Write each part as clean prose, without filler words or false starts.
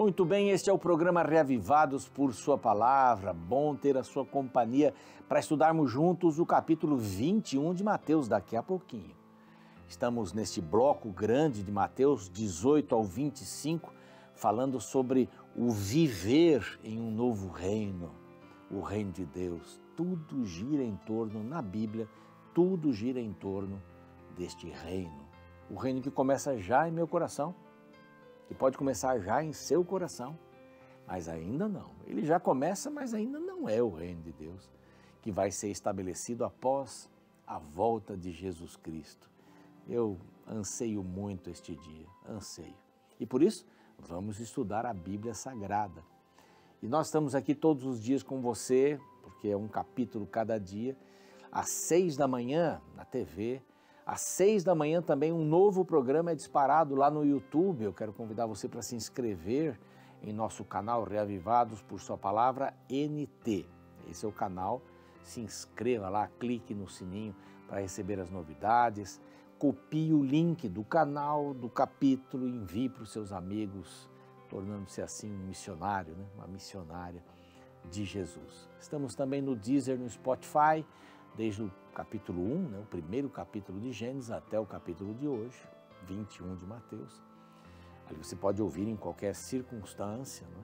Muito bem, este é o programa Reavivados por Sua Palavra. Bom ter a sua companhia para estudarmos juntos o capítulo 21 de Mateus daqui a pouquinho. Estamos neste bloco grande de Mateus 18 ao 25, falando sobre o viver em um novo reino, o reino de Deus. Tudo gira em torno, na Bíblia, tudo gira em torno deste reino. O reino que começa já em meu coração, que pode começar já em seu coração, mas ainda não. Ele já começa, mas ainda não é o reino de Deus, que vai ser estabelecido após a volta de Jesus Cristo. Eu anseio muito este dia, anseio. E por isso, vamos estudar a Bíblia Sagrada. E nós estamos aqui todos os dias com você, porque é um capítulo cada dia, às 6 da manhã na TV. Às 6 da manhã também um novo programa é disparado lá no YouTube. Eu quero convidar você para se inscrever em nosso canal Reavivados por Sua Palavra NT. Esse é o canal, se inscreva lá, clique no sininho para receber as novidades. Copie o link do canal, do capítulo, envie para os seus amigos, tornando-se assim um missionário, né? Uma missionária de Jesus. Estamos também no Deezer, no Spotify, desde o capítulo 1, né, o primeiro capítulo de Gênesis, até o capítulo de hoje, 21 de Mateus. Ali você pode ouvir em qualquer circunstância, né?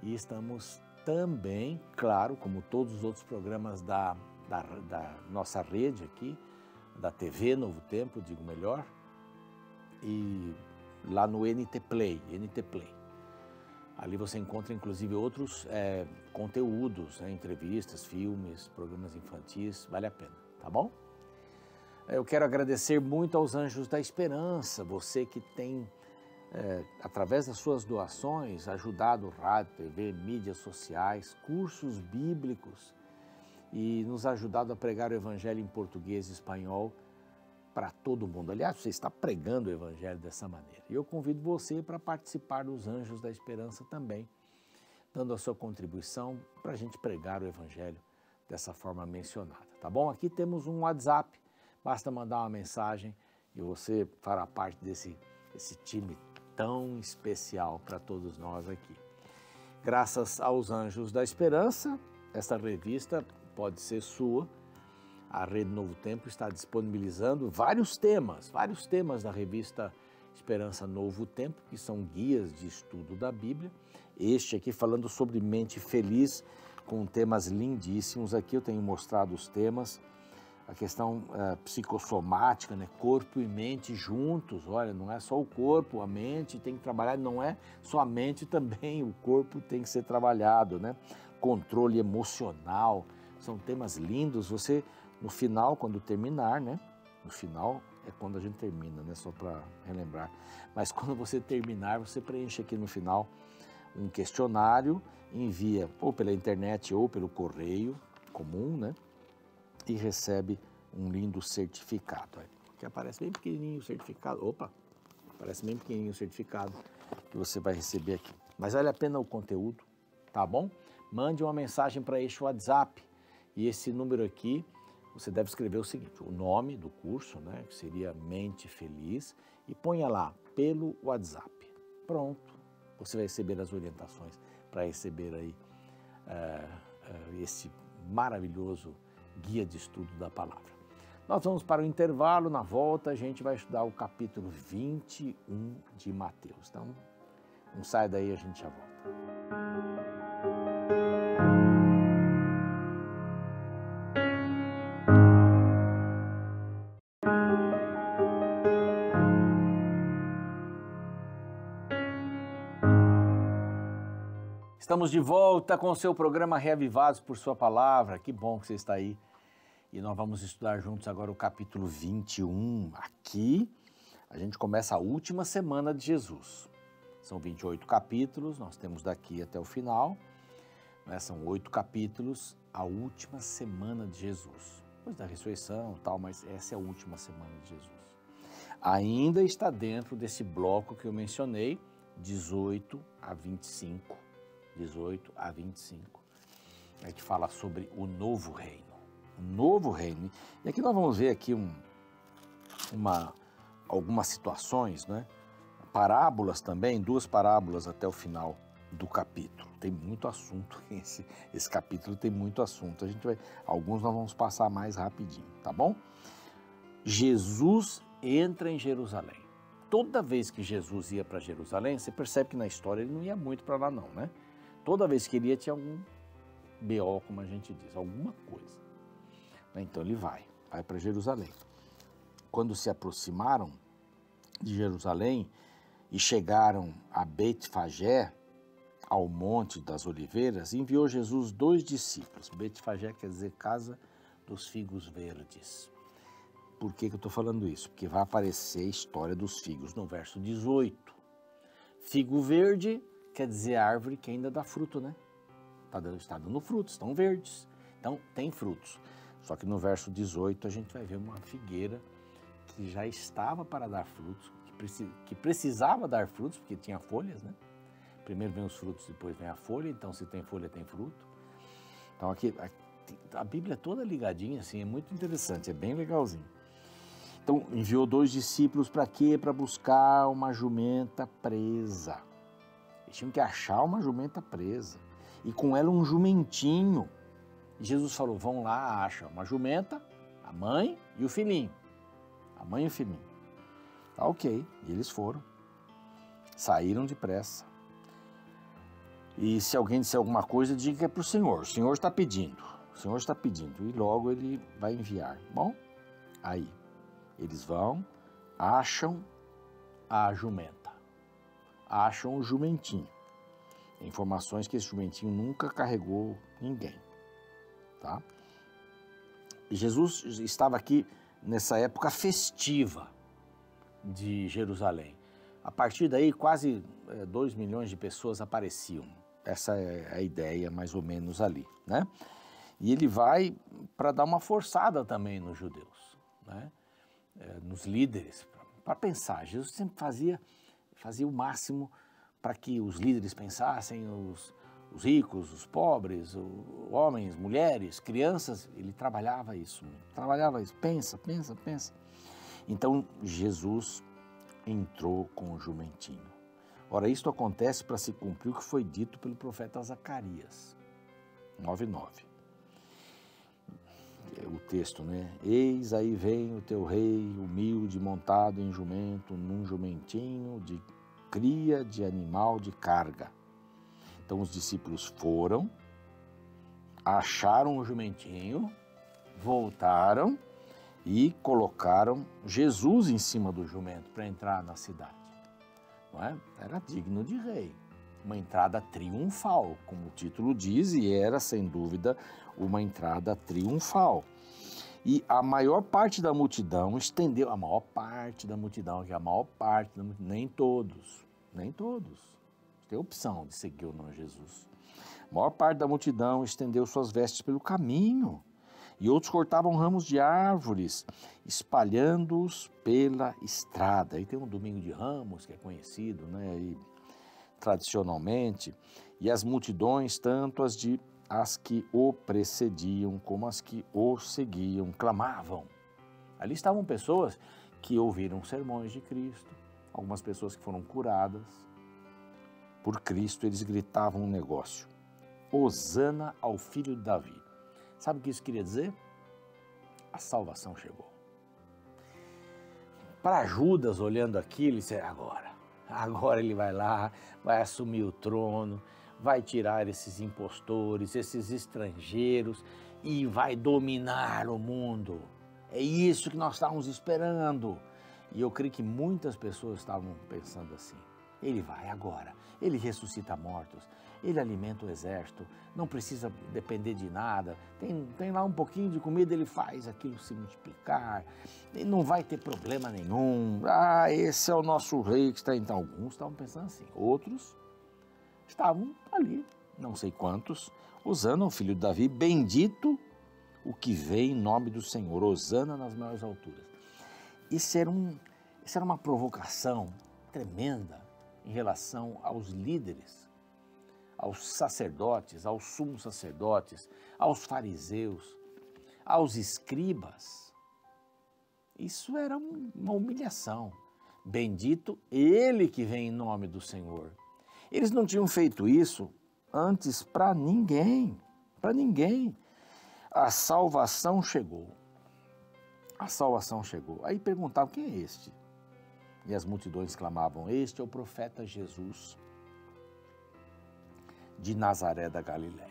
E estamos também, claro, como todos os outros programas da nossa rede aqui, da TV Novo Tempo, digo melhor, e lá no NT Play. Ali você encontra, inclusive, outros conteúdos, né? Entrevistas, filmes, programas infantis, vale a pena, tá bom? Eu quero agradecer muito aos Anjos da Esperança, você que tem, através das suas doações, ajudado rádio, TV, mídias sociais, cursos bíblicos e nos ajudado a pregar o Evangelho em português e espanhol para todo mundo. Aliás, você está pregando o Evangelho dessa maneira. E eu convido você para participar dos Anjos da Esperança também, dando a sua contribuição para a gente pregar o Evangelho dessa forma mencionada, tá bom? Aqui temos um WhatsApp, basta mandar uma mensagem e você fará parte desse time tão especial para todos nós aqui. Graças aos Anjos da Esperança, esta revista pode ser sua. A Rede Novo Tempo está disponibilizando vários temas da revista Esperança Novo Tempo, que são guias de estudo da Bíblia. Este aqui falando sobre mente feliz, com temas lindíssimos. Aqui eu tenho mostrado os temas, a questão psicossomática, né? Corpo e mente juntos. Olha, não é só o corpo, a mente tem que trabalhar, não é só a mente também, o corpo tem que ser trabalhado, né? Controle emocional, são temas lindos. Você, no final, quando terminar, né? No final é quando a gente termina, né? Só para relembrar. Mas quando você terminar, você preenche aqui no final um questionário, envia ou pela internet ou pelo correio comum, né? E recebe um lindo certificado. Que aparece bem pequenininho o certificado. Opa! Aparece bem pequenininho o certificado que você vai receber aqui. Mas vale a pena o conteúdo, tá bom? Mande uma mensagem para este WhatsApp. E esse número aqui, você deve escrever o seguinte, o nome do curso, né, que seria Mente Feliz, e ponha lá, pelo WhatsApp. Pronto, você vai receber as orientações para receber aí esse maravilhoso guia de estudo da palavra. Nós vamos para o intervalo, na volta a gente vai estudar o capítulo 21 de Mateus. Então, não sai daí, a gente já volta. Estamos de volta com o seu programa Reavivados por Sua Palavra. Que bom que você está aí. E nós vamos estudar juntos agora o capítulo 21. Aqui a gente começa a última semana de Jesus. São 28 capítulos, nós temos daqui até o final. Né? São 8 capítulos, a última semana de Jesus. Depois da ressurreição e tal, mas essa é a última semana de Jesus. Ainda está dentro desse bloco que eu mencionei, 18 a 25. 18 a 25, que fala sobre o novo reino. O novo reino. E aqui nós vamos ver aqui algumas situações, né? Parábolas também, 2 parábolas até o final do capítulo. Tem muito assunto, esse capítulo tem muito assunto. Alguns nós vamos passar mais rapidinho, tá bom? Jesus entra em Jerusalém. Toda vez que Jesus ia para Jerusalém, você percebe que na história ele não ia muito para lá não, né? Toda vez que ele ia tinha algum BO, como a gente diz, alguma coisa. Então ele vai para Jerusalém. Quando se aproximaram de Jerusalém e chegaram a Betfagé, ao Monte das Oliveiras, enviou Jesus 2 discípulos. Betfagé quer dizer casa dos figos verdes. Por que eu estou falando isso? Porque vai aparecer a história dos figos no verso 18. Figo verde quer dizer árvore que ainda dá fruto, né? Está dando frutos, estão verdes. Então, tem frutos. Só que no verso 18 a gente vai ver uma figueira que já estava para dar frutos, que precisava dar frutos, porque tinha folhas, né? Primeiro vem os frutos, depois vem a folha, então se tem folha tem fruto. Então aqui a Bíblia é toda ligadinha assim, é muito interessante, é bem legalzinho. Então enviou 2 discípulos para quê? Para buscar uma jumenta presa. Eles tinham que achar uma jumenta presa e com ela um jumentinho. E Jesus falou, vão lá, acham uma jumenta, a mãe e o filhinho. A mãe e o filhinho. Tá ok, e eles foram. Saíram depressa. E se alguém disser alguma coisa, diga que é para o Senhor está pedindo, o Senhor está pedindo, e logo Ele vai enviar. Bom, aí, eles vão, acham a jumenta, acham o jumentinho. Informações que esse jumentinho nunca carregou ninguém, tá? E Jesus estava aqui nessa época festiva de Jerusalém. A partir daí, quase 2 milhões de pessoas apareciam. Essa é a ideia, mais ou menos, ali, né? E ele vai para dar uma forçada também nos judeus, né? Nos líderes, para pensar. Jesus sempre fazia o máximo para que os líderes pensassem, os ricos, os pobres, homens, mulheres, crianças. Ele trabalhava isso. Pensa. Então, Jesus entrou com o jumentinho. Ora, isto acontece para se cumprir o que foi dito pelo profeta Zacarias, 9:9. O texto, né? Eis aí vem o teu rei, humilde, montado em jumento, num jumentinho de cria de animal de carga. Então os discípulos foram, acharam o jumentinho, voltaram e colocaram Jesus em cima do jumento para entrar na cidade. Não é? Era digno de rei, uma entrada triunfal, como o título diz, e era, sem dúvida, uma entrada triunfal. E a maior parte da multidão estendeu, nem todos, tem opção de seguir ou não Jesus. A maior parte da multidão estendeu suas vestes pelo caminho, e outros cortavam ramos de árvores, espalhando-os pela estrada. Aí tem um domingo de Ramos, que é conhecido, né, e, tradicionalmente, e as multidões, tanto as que o precediam como as que o seguiam, clamavam. Ali estavam pessoas que ouviram sermões de Cristo, algumas pessoas que foram curadas por Cristo. Eles gritavam um negócio: Hosana ao filho de Davi. Sabe o que isso queria dizer? A salvação chegou. Para Judas, olhando aquilo, ele disse: agora ele vai lá, vai assumir o trono, vai tirar esses impostores, esses estrangeiros e vai dominar o mundo. É isso que nós estávamos esperando. E eu creio que muitas pessoas estavam pensando assim: ele vai agora, ele ressuscita mortos, ele alimenta o exército, não precisa depender de nada, tem lá um pouquinho de comida, ele faz aquilo se multiplicar, ele não vai ter problema nenhum. Esse é o nosso rei que está. Então, alguns estavam pensando assim, outros estavam ali, não sei quantos, Hosana o filho de Davi, bendito o que vem em nome do Senhor, Hosana nas maiores alturas. Isso era uma provocação tremenda em relação aos líderes, aos sacerdotes, aos sumos sacerdotes, aos fariseus, aos escribas. Isso era uma humilhação. Bendito ele que vem em nome do Senhor. Eles não tinham feito isso antes para ninguém, para ninguém. A salvação chegou. A salvação chegou. Aí perguntavam, quem é este? E as multidões clamavam, este é o profeta Jesus de Nazaré da Galileia.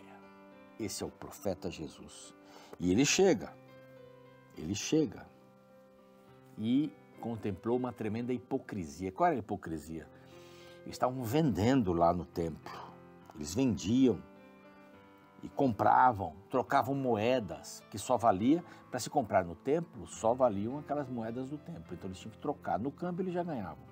Esse é o profeta Jesus. E ele chega e contemplou uma tremenda hipocrisia. Qual era a hipocrisia? Eles estavam vendendo lá no templo. Eles vendiam e compravam, trocavam moedas, que só valia, para se comprar no templo, só valiam aquelas moedas do templo. Então eles tinham que trocar. No câmbio eles já ganhavam.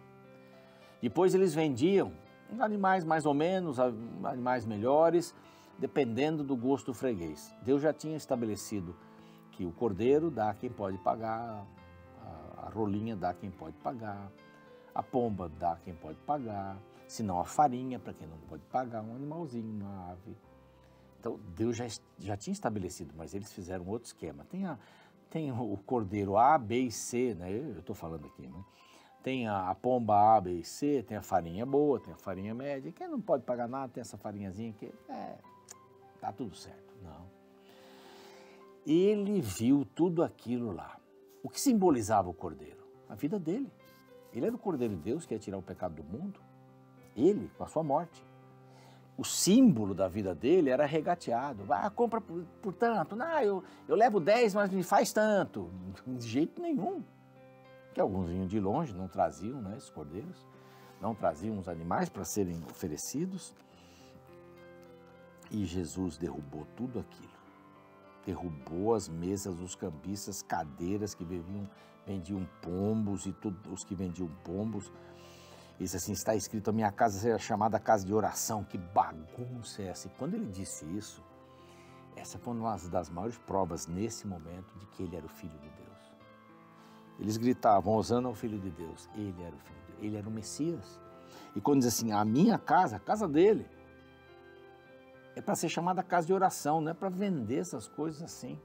Depois eles vendiam animais mais ou menos, animais melhores, dependendo do gosto do freguês. Deus já tinha estabelecido que o cordeiro dá a quem pode pagar, a rolinha dá a quem pode pagar, a pomba dá a quem pode pagar, se não a farinha para quem não pode pagar, um animalzinho, uma ave. Então Deus já tinha estabelecido, mas eles fizeram outro esquema. Tem o cordeiro A, B e C, né? Eu estou falando aqui, né? Tem a pomba A, B e C, tem a farinha boa, tem a farinha média. Quem não pode pagar nada, tem essa farinhazinha que tá tudo certo. Não. Ele viu tudo aquilo lá. O que simbolizava o cordeiro? A vida dele. Ele era o cordeiro de Deus que ia tirar o pecado do mundo. Ele, com a sua morte. O símbolo da vida dele era regateado. Compra por tanto. Não, eu levo 10, mas me faz tanto. De jeito nenhum. Que alguns vinham de longe, não traziam, né, esses cordeiros. Não traziam os animais para serem oferecidos. E Jesus derrubou tudo aquilo. Derrubou as mesas, os cambistas, cadeiras que vendiam pombos e todos os que vendiam pombos. Isso assim, está escrito, a minha casa será chamada casa de oração. Que bagunça é essa? E quando ele disse isso, essa foi uma das maiores provas nesse momento de que ele era o Filho de Deus. Eles gritavam, hosana ao Filho de Deus. Ele era o Filho de Deus, ele era o Messias. E quando diz assim, a minha casa, a casa dele, é para ser chamada casa de oração, não é para vender essas coisas assim.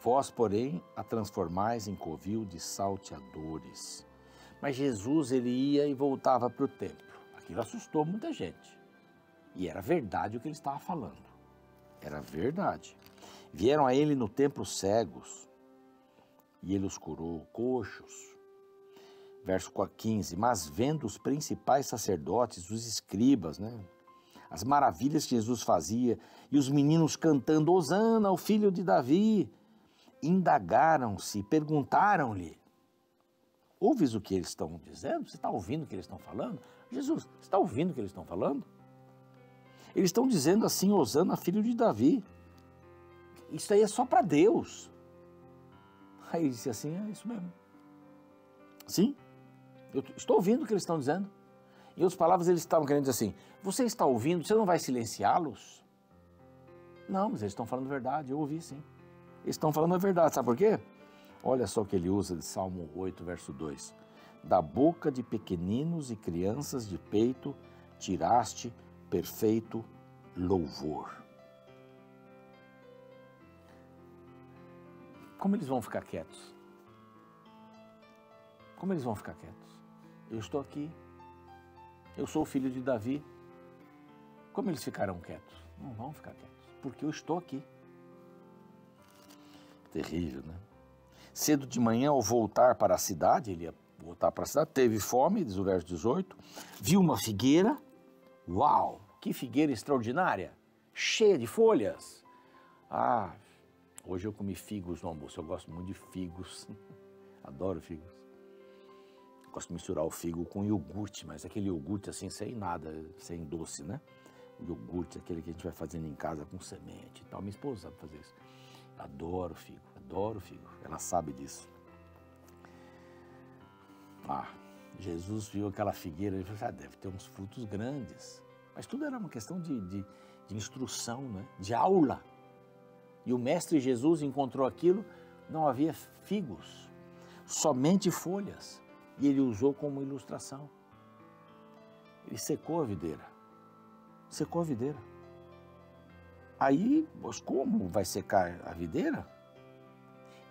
Vós, porém, a transformais em covil de salteadores. Mas Jesus, ele ia e voltava para o templo. Aquilo assustou muita gente. E era verdade o que ele estava falando. Era verdade. Vieram a ele no templo cegos, e ele os curou, coxos. Verso 15, mas vendo os principais sacerdotes, os escribas, né? As maravilhas que Jesus fazia, e os meninos cantando, hosana ao filho de Davi, indagaram-se, perguntaram-lhe, ouves o que eles estão dizendo? Você está ouvindo o que eles estão falando? Jesus, você está ouvindo o que eles estão falando? Eles estão dizendo assim, hosana filho de Davi. Isso aí é só para Deus. Aí ele disse assim, é isso mesmo. Sim, eu estou ouvindo o que eles estão dizendo. Em outras palavras, eles estavam querendo dizer assim, você está ouvindo, você não vai silenciá-los? Não, mas eles estão falando a verdade, eu ouvi sim. Eles estão falando a verdade, sabe por quê? Olha só o que ele usa de Salmo 8, verso 2. Da boca de pequeninos e crianças de peito, tiraste perfeito louvor. Como eles vão ficar quietos? Como eles vão ficar quietos? Eu estou aqui. Eu sou o filho de Davi. Como eles ficarão quietos? Não vão ficar quietos, porque eu estou aqui. Terrível, né? Cedo de manhã, ao voltar para a cidade, ele ia voltar para a cidade, teve fome, diz o verso 18, viu uma figueira, uau, que figueira extraordinária, cheia de folhas. Ah, hoje eu comi figos no almoço, eu gosto muito de figos, adoro figos. Gosto de misturar o figo com iogurte, mas aquele iogurte assim, sem nada, sem doce, né? O iogurte, aquele que a gente vai fazendo em casa com semente e tal. Minha esposa sabe fazer isso. Adoro figo, adoro figo. Ela sabe disso. Ah, Jesus viu aquela figueira e falou, deve ter uns frutos grandes. Mas tudo era uma questão de instrução, né? De aula. E o mestre Jesus encontrou aquilo, não havia figos, somente folhas. E ele usou como ilustração. Ele secou a videira. Secou a videira. Aí, mas como vai secar a videira?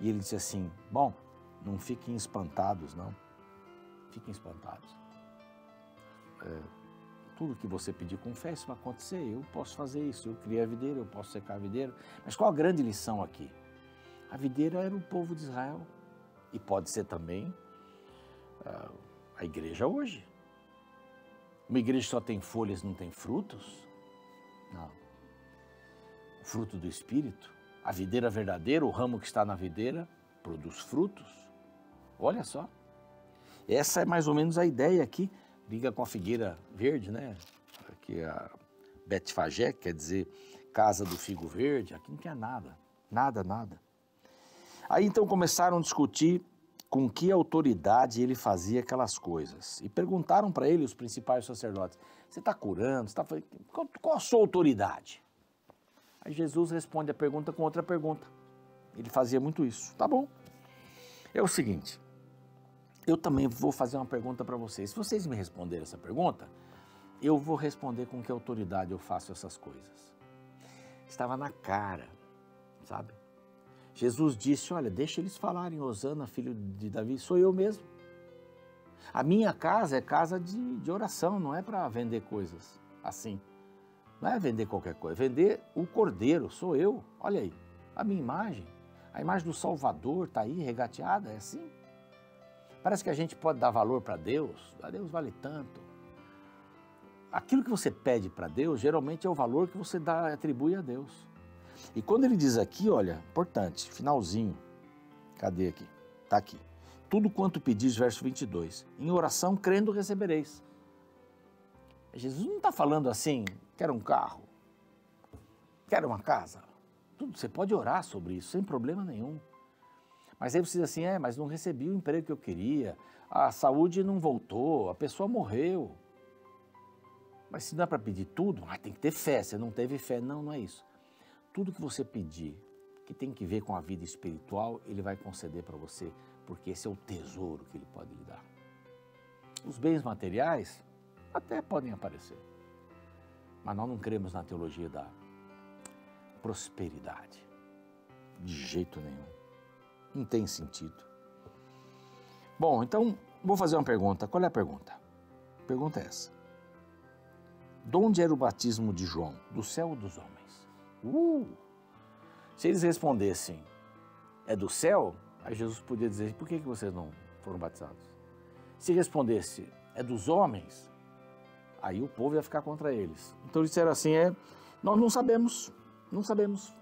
E ele disse assim, bom, não fiquem espantados, não. Fiquem espantados. tudo que você pedir com fé, isso vai acontecer, eu posso fazer isso, eu criei a videira, eu posso secar a videira. Mas qual a grande lição aqui? A videira era o povo de Israel e pode ser também a igreja hoje. Uma igreja só tem folhas, não tem frutos? Não. O fruto do Espírito, a videira verdadeira, o ramo que está na videira, produz frutos. Olha só. Essa é mais ou menos a ideia aqui. Liga com a figueira verde, né? Aqui a Betfagé, quer dizer casa do figo verde. Aqui não tinha nada. Nada. Aí então começaram a discutir com que autoridade ele fazia aquelas coisas. E perguntaram para ele, os principais sacerdotes, você está curando? Qual a sua autoridade? Aí Jesus responde a pergunta com outra pergunta. Ele fazia muito isso. Tá bom. É o seguinte, eu também vou fazer uma pergunta para vocês. Se vocês me responderem essa pergunta, eu vou responder com que autoridade eu faço essas coisas. Estava na cara, sabe? Jesus disse, olha, deixa eles falarem, Hosana, filho de Davi, sou eu mesmo. A minha casa é casa de oração, não é para vender coisas assim. Não é vender qualquer coisa, é vender o Cordeiro, sou eu. Olha aí, a minha imagem, a imagem do Salvador está aí regateada, é assim. Parece que a gente pode dar valor para Deus, a Deus vale tanto. Aquilo que você pede para Deus, geralmente é o valor que você atribui a Deus. E quando ele diz aqui, olha, importante, finalzinho, cadê aqui? Está aqui. Tudo quanto pedis, verso 22, em oração crendo recebereis. Jesus não está falando assim, quero um carro, quero uma casa. Tudo, você pode orar sobre isso, sem problema nenhum. Mas aí você diz assim, mas não recebi o emprego que eu queria, a saúde não voltou, a pessoa morreu. Mas se não é para pedir tudo, tem que ter fé, você não teve fé. Não, não é isso. Tudo que você pedir, que tem que ver com a vida espiritual, ele vai conceder para você, porque esse é o tesouro que ele pode lhe dar. Os bens materiais até podem aparecer, mas nós não cremos na teologia da prosperidade, de jeito nenhum. Não tem sentido. Bom, então, vou fazer uma pergunta. Qual é a pergunta? A pergunta é essa. De onde era o batismo de João? Do céu ou dos homens? Se eles respondessem, é do céu, aí Jesus podia dizer, por que vocês não foram batizados? Se respondesse, é dos homens, aí o povo ia ficar contra eles. Então eles disseram assim, nós não sabemos,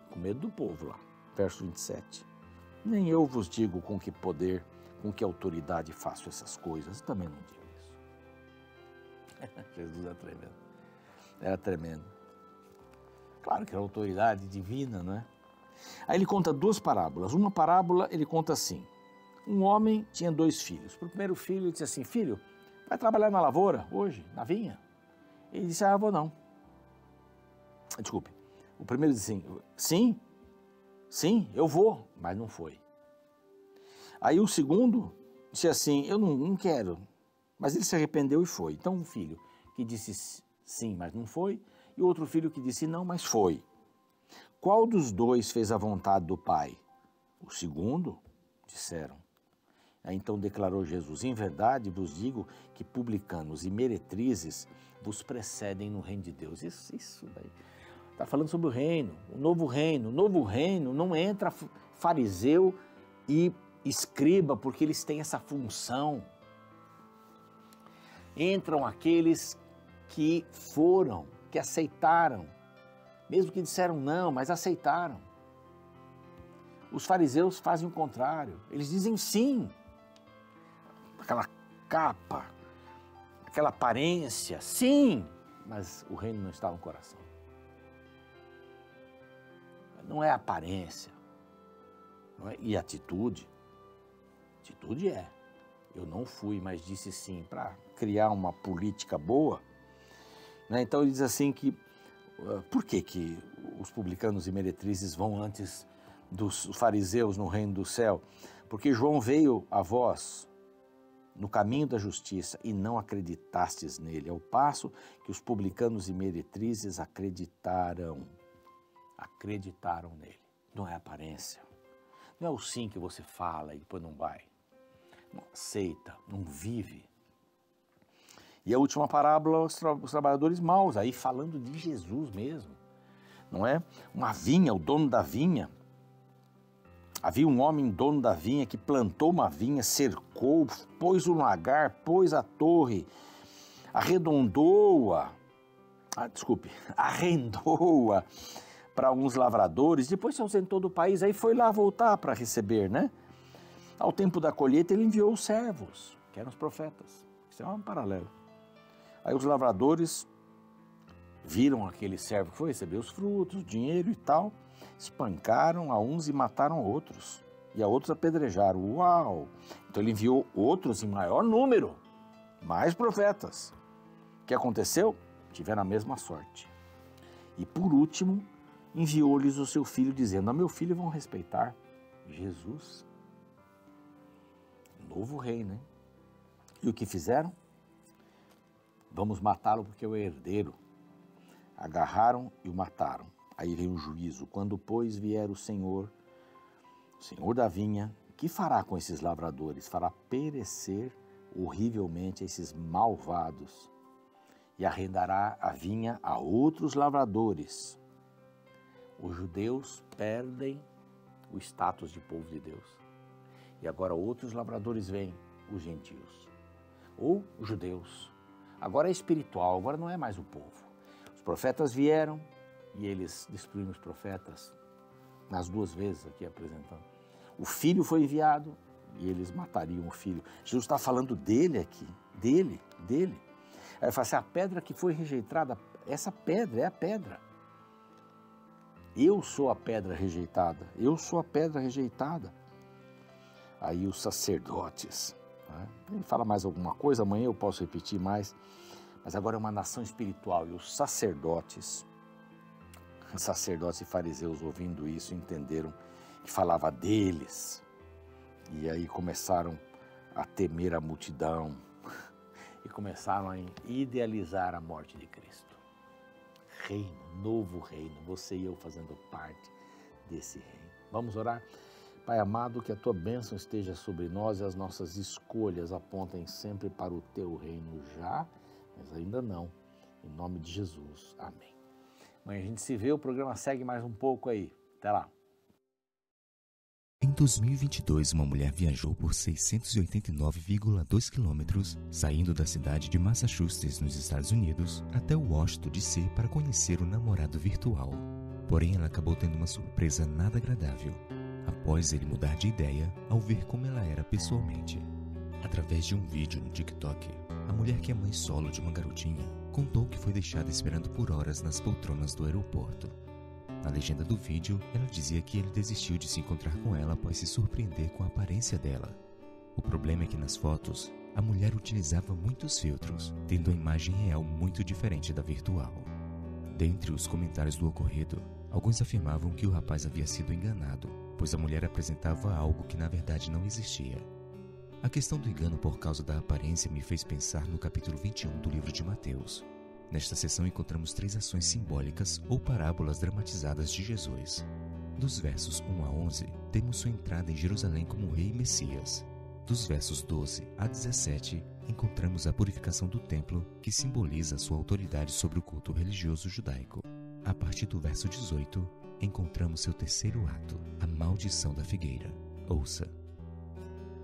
com medo do povo lá, verso 27. Nem eu vos digo com que poder, com que autoridade faço essas coisas, também não digo isso. Jesus era tremendo. Claro que era autoridade divina, não é? Aí ele conta duas parábolas. Uma parábola ele conta assim, um homem tinha 2 filhos. Para o primeiro filho ele disse assim, filho, vai trabalhar na lavoura hoje, na vinha? Ele disse, vou não. Desculpe, o primeiro disse assim, sim, eu vou, mas não foi. Aí o segundo disse assim, eu não quero, mas ele se arrependeu e foi. Então um filho que disse sim, mas não foi, e outro filho que disse não, mas foi. Qual dos dois fez a vontade do Pai? O segundo, disseram. Aí então declarou Jesus, em verdade vos digo que publicanos e meretrizes vos precedem no reino de Deus. Isso daí. Está falando sobre o reino, o novo reino. O novo reino não entra fariseu e escriba, porque eles têm essa função. Entram aqueles que foram, que aceitaram, mesmo que disseram não, mas aceitaram. Os fariseus fazem o contrário, eles dizem sim, aquela capa, aquela aparência, sim, mas o reino não está no coração. Não é aparência, não é? E atitude é. Eu não fui, mas disse sim, para criar uma política boa. Então ele diz assim que, por que os publicanos e meretrizes vão antes dos fariseus no reino do céu? Porque João veio a vós no caminho da justiça e não acreditastes nele, ao passo que os publicanos e meretrizes acreditaram nele. Não é aparência, não é o sim que você fala e depois não vai, não aceita, não vive. E a última parábola, os trabalhadores maus, aí falando de Jesus mesmo, não é? Uma vinha, o dono da vinha. Havia um homem dono da vinha que plantou uma vinha, cercou, pôs um lagar, pôs a torre, arrendou-a para alguns lavradores, depois se ausentou do país, aí foi lá voltar para receber, né? Ao tempo da colheita ele enviou os servos, que eram os profetas. Isso é um paralelo. Aí os lavradores viram aquele servo que foi receber os frutos, o dinheiro e tal, espancaram a uns e mataram outros, e a outros apedrejaram. Uau! Então ele enviou outros em maior número, mais profetas. O que aconteceu? Tiveram a mesma sorte. E por último, enviou-lhes o seu filho, dizendo: a meu filho vão respeitar. Jesus, novo rei, né? E o que fizeram? Vamos matá-lo porque é o herdeiro. Agarraram e o mataram. Aí vem o juízo. Quando, pois, vier o Senhor da vinha, que fará com esses lavradores? Fará perecer horrivelmente esses malvados e arrendará a vinha a outros lavradores. Os judeus perdem o status de povo de Deus. E agora outros lavradores vêm, os gentios. Ou os judeus. Agora é espiritual, agora não é mais o povo. Os profetas vieram e eles destruíram os profetas nas duas vezes aqui apresentando. O filho foi enviado e eles matariam o filho. Jesus está falando dele aqui, dele. Aí ele fala assim, a pedra que foi rejeitada, essa pedra é a pedra. Eu sou a pedra rejeitada, Aí os sacerdotes, né? Ele fala mais alguma coisa, amanhã eu posso repetir mais, mas agora é uma nação espiritual. E os sacerdotes e fariseus ouvindo isso entenderam que falava deles. E aí começaram a temer a multidão e começaram a idealizar a morte de Cristo. Reino, novo reino, você e eu fazendo parte desse reino. Vamos orar? Pai amado, que a tua bênção esteja sobre nós e as nossas escolhas apontem sempre para o teu reino já, mas ainda não. Em nome de Jesus. Amém. Amanhã a gente se vê, o programa segue mais um pouco aí. Até lá. Em 2022, uma mulher viajou por 689,2 quilômetros, saindo da cidade de Massachusetts, nos Estados Unidos, até Washington, D.C. para conhecer o namorado virtual. Porém, ela acabou tendo uma surpresa nada agradável, após ele mudar de ideia ao ver como ela era pessoalmente. Através de um vídeo no TikTok, a mulher, que é mãe solo de uma garotinha, contou que foi deixada esperando por horas nas poltronas do aeroporto. Na legenda do vídeo, ela dizia que ele desistiu de se encontrar com ela após se surpreender com a aparência dela. O problema é que nas fotos, a mulher utilizava muitos filtros, tendo a imagem real muito diferente da virtual. Dentre os comentários do ocorrido, alguns afirmavam que o rapaz havia sido enganado, pois a mulher apresentava algo que na verdade não existia. A questão do engano por causa da aparência me fez pensar no capítulo 21 do livro de Mateus. Nesta seção encontramos 3 ações simbólicas ou parábolas dramatizadas de Jesus. Dos versos 1 a 11, temos sua entrada em Jerusalém como rei e Messias. Dos versos 12 a 17, encontramos a purificação do templo, que simboliza sua autoridade sobre o culto religioso judaico. A partir do verso 18, encontramos seu terceiro ato, a maldição da figueira. Ouça.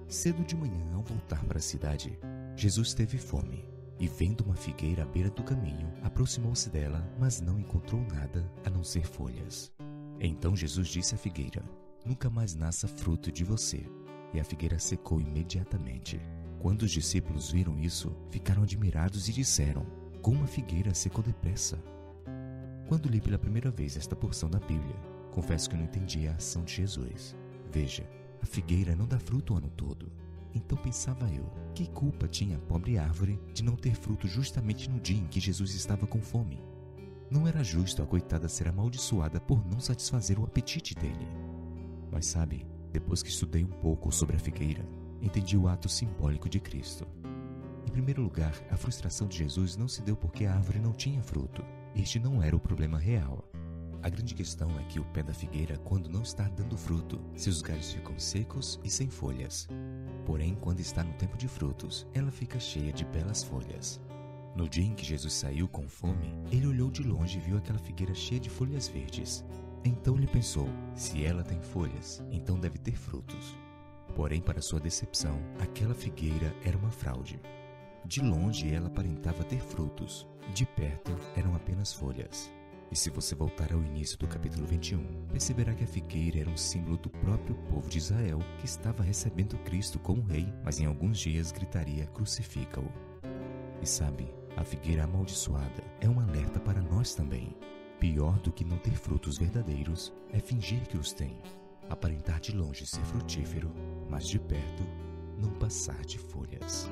Cedo de manhã, ao voltar para a cidade, Jesus teve fome. E vendo uma figueira à beira do caminho, aproximou-se dela, mas não encontrou nada a não ser folhas. Então Jesus disse à figueira: nunca mais nasça fruto de você. E a figueira secou imediatamente. Quando os discípulos viram isso, ficaram admirados e disseram: como a figueira secou depressa. Quando li pela primeira vez esta porção da Bíblia, confesso que não entendi a ação de Jesus. Veja, a figueira não dá fruto o ano todo. Então pensava eu, que culpa tinha a pobre árvore de não ter fruto justamente no dia em que Jesus estava com fome? Não era justo a coitada ser amaldiçoada por não satisfazer o apetite dele. Mas sabe, depois que estudei um pouco sobre a figueira, entendi o ato simbólico de Cristo. Em primeiro lugar, a frustração de Jesus não se deu porque a árvore não tinha fruto. Este não era o problema real. A grande questão é que o pé da figueira, quando não está dando fruto, seus galhos ficam secos e sem folhas. Porém, quando está no tempo de frutos, ela fica cheia de belas folhas. No dia em que Jesus saiu com fome, ele olhou de longe e viu aquela figueira cheia de folhas verdes. Então ele pensou, se ela tem folhas, então deve ter frutos. Porém, para sua decepção, aquela figueira era uma fraude. De longe ela aparentava ter frutos, de perto eram apenas folhas. E se você voltar ao início do capítulo 21, perceberá que a figueira era um símbolo do próprio povo de Israel que estava recebendo Cristo como rei, mas em alguns dias gritaria: crucifica-o. E sabe, a figueira amaldiçoada é um alerta para nós também. Pior do que não ter frutos verdadeiros é fingir que os tem. Aparentar de longe ser frutífero, mas de perto não passar de folhas.